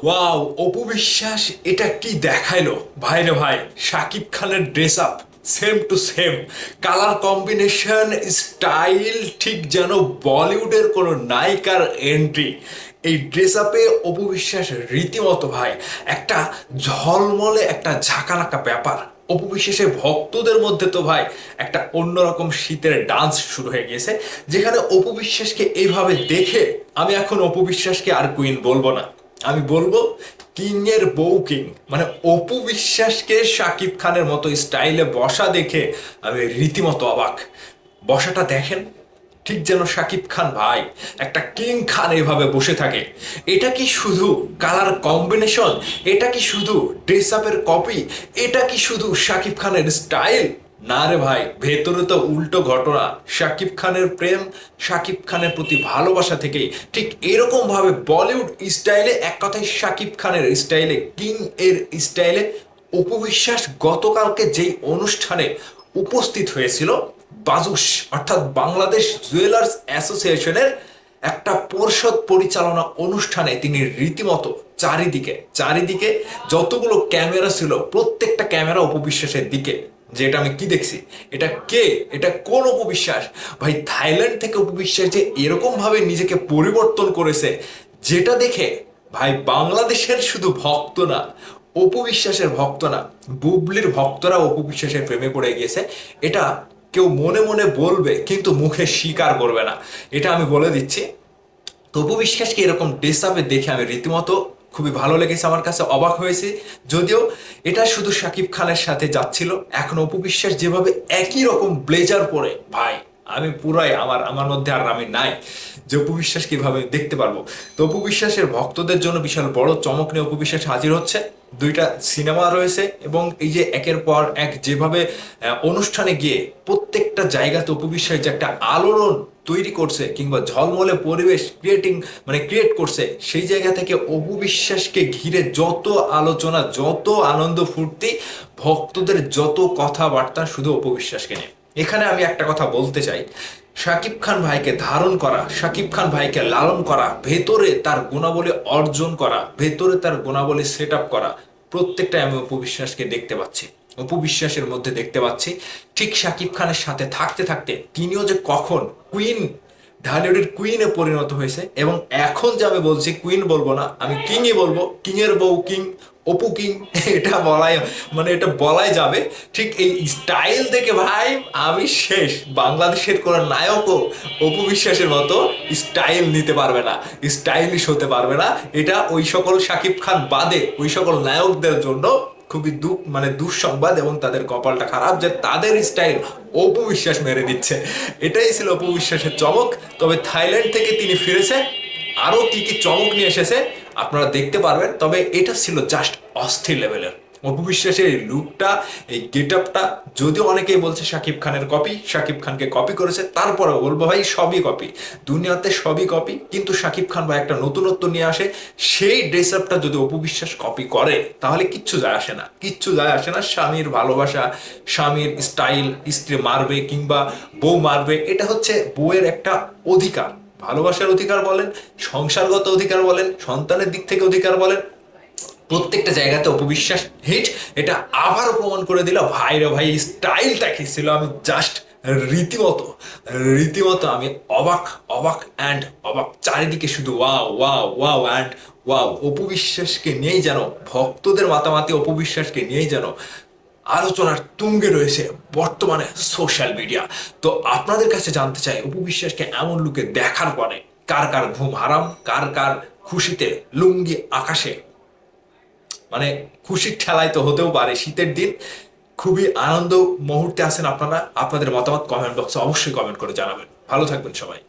Wow, Apu Biswas এটা কি দেখাইলো ভাই রে ভাই। শাকিব খানের dress up same to same, colour combination, style ঠিক যেন বলিউডের কোনো নায়িকার এন্ট্রি। এই ড্রেস আপে অপু বিশ্বাস রীতিমতো ভাই একটা ঝলমলে একটা ঝাঁকানাকা ব্যাপার। অপু বিশ্বাসের ভক্তদের মধ্যে তো ভাই একটা অন্যরকম শীতের ডান্স শুরু হয়ে গেছে, যেখানে অপু বিশ্বাসকে এইভাবে দেখে আমি এখন অপু বিশ্বাসকে আর কুইন বলবো না, আমি বলবো কিং এর বউ কিং। মানে অপু বিশ্বাসকে শাকিব খানের মতো স্টাইলে বসা দেখে আমি রীতিমতো অবাক। বসাটা দেখেন, ঠিক যেন শাকিব খান ভাই একটা কিং খান এইভাবে বসে থাকে। এটা কি শুধু কালার কম্বিনেশন? এটা কি শুধু ড্রেস আপের কপি? এটা কি শুধু শাকিব খানের স্টাইল? না রে ভাই, ভেতরে তো উল্টো ঘটনা। শাকিব খানের প্রেম, শাকিব খানের প্রতি ভালোবাসা থেকেই ঠিক এরকম ভাবে বলিউড স্টাইলে, এক কথায় শাকিব খানের স্টাইলে, কিং এর স্টাইলে অপু বিশ্বাস গতকালকে যেই অনুষ্ঠানে উপস্থিত হয়েছিল, বাজুস অর্থাৎ বাংলাদেশ জুয়েলার্স অ্যাসোসিয়েশনের একটা পরিষদ পরিচালনা অনুষ্ঠানে তিনি রীতিমতো চারিদিকে চারিদিকে যতগুলো ক্যামেরা ছিল প্রত্যেকটা ক্যামেরা অপু বিশ্বাসের দিকে। যেটা আমি কি দেখছি, এটা কে, এটা কোন অপু বিশ্বাস ভাই? থাইল্যান্ড থেকে অপু বিশ্বাস যে এরকম ভাবে নিজেকে পরিবর্তন করেছে, যেটা দেখে ভাই বাংলাদেশের শুধু ভক্ত না, অপু বিশ্বাসের ভক্ত না, বুবলির ভক্তরা অপু বিশ্বাসের প্রেমে পড়ে গিয়েছে। এটা কেউ মনে মনে বলবে কিন্তু মুখে স্বীকার করবে না, এটা আমি বলে দিচ্ছি। তো অপু বিশ্বাসকে এরকম ড্রেস আপে দেখে আমি রীতিমতো খুবই ভালো লেগেছে, আমার কাছে অবাক হয়েছে। যদিও এটা শুধু শাকিব খানের সাথে যাচ্ছিল, এখন অপু বিশ্বাস যেভাবে একই রকম ব্লেজার পরে ভাই, আমি পুরাই আমার আমার মধ্যে আর আমি নাই যে অপু বিশ্বাস কিভাবে দেখতে পারবো। তো অপু বিশ্বাসের ভক্তদের জন্য বিশাল বড় চমক নিয়ে অপু বিশ্বাস হাজির হচ্ছে। দুইটা সিনেমা রয়েছে এবং এই যে একের পর এক যেভাবে অনুষ্ঠানে গিয়ে প্রত্যেকটা জায়গাতে অপু বিশ্বাস যে একটা আলোড়ন তৈরি করছে কিংবা ঝলমলে পরিবেশ ক্রিয়েট করছে, সেই জায়গা থেকে অপু বিশ্বাসকে ঘিরে যত আলোচনা, যত আনন্দ ফুর্তি, ভক্তদের যত কথাবার্তা শুধু অপু বিশ্বাসকে নিয়ে। এখানে আমি একটা কথা বলতে চাই, শাকিব খান ভাইকে ধারণ করা, শাকিব খান ভাইকে লালন করা, ভেতরে তার গুণাবলী অর্জন করা, ভেতরে তার গুণাবলী সেট আপ করা, প্রত্যেকটা আমি অপু বিশ্বাসকে দেখতে পাচ্ছি, অপু বিশ্বাসের মধ্যে দেখতে পাচ্ছি। ঠিক শাকিব খানের সাথে থাকতে থাকতে তিনিও যে কখন কুইন, ঢালিউডের কুইনে পরিণত হয়েছে, এবং এখন যে আমি বলছি কুইন বলবো না, আমি কিংই বলবো, কিং এর বউ কিং, অপু কিং। এটা বলাই, এটা বলাই যাবে। ঠিক এই স্টাইল দেখে ভাই আমি শেষ। বাংলাদেশের কোন নায়কও অপু বিশ্বাসের মতো স্টাইল নিতে পারবে না, স্টাইলিশ হতে পারবে না। এটা ওই সকল শাকিব খান বাদে ওই সকল নায়কদের জন্য খুবই দুঃসংবাদ, এবং তাদের কপালটা খারাপ যে তাদের স্টাইল অপু বিশ্বাস মেরে দিচ্ছে। এটাই ছিল অপু বিশ্বাসের চমক। তবে থাইল্যান্ড থেকে তিনি ফিরেছে, আরো কি কি চমক নিয়ে এসেছে আপনারা দেখতে পারবেন। তবে এটা ছিল জাস্ট অস্থির লেভেলের। অপু বিশ্বাসের এই লুকটা, এই গেট আপটা, যদিও অনেকেই বলছে শাকিব খানের কপি, শাকিব খানকে কপি করেছে, তারপরেও বলবো ভাই সবই কপি, দুনিয়াতে সবই কপি। কিন্তু শাকিব খান ভাই একটা নতুনত্ব নিয়ে আসে, সেই ড্রেস আপটা যদি অপু বিশ্বাস কপি করে তাহলে কিচ্ছু যায় আসে না, কিচ্ছু যায় আসে না। স্বামীর ভালোবাসা, স্বামীর স্টাইল, স্ত্রী মারবে কিংবা বউ মারবে, এটা হচ্ছে বউয়ের একটা অধিকার। ভালোবাসার অধিকার বলেন, সংসারগত অধিকার বলেন, সন্তানের দিক থেকে অধিকার বলেন, প্রত্যেকটা জায়গাতে অপবিশ্বাস হিট। এটা আবারও প্রমাণ করে দিল ভাই রে ভাই, স্টাইলটা কি ছিল, আমি জাস্ট রীতিমতো রীতিমতো আমি অবাক, অবাক অ্যান্ড অবাক। চারিদিকে শুধু wow wow wow and wow. অপবিশ্বাসকে নিয়েই যেন ভক্তদের মাতামাতি, অপবিশ্বাসকে নিয়েই যেন আলোচনার তুঙ্গে রয়েছে বর্তমানে সোশ্যাল মিডিয়া। তো আপনাদের কাছে জানতে চাই, অপু বিশ্বাসকে এমন লুকে দেখার পরে কার কার ঘুম হারাম, কার কার খুশিতে লুঙ্গি আকাশে, খুশির ঠেলায় তো হতেও পারে শীতের দিন। খুবই আনন্দ মুহূর্তে আছেন আপনারা। আপনাদের মতামত কমেন্ট বক্সে অবশ্যই কমেন্ট করে জানাবেন। ভালো থাকবেন সবাই।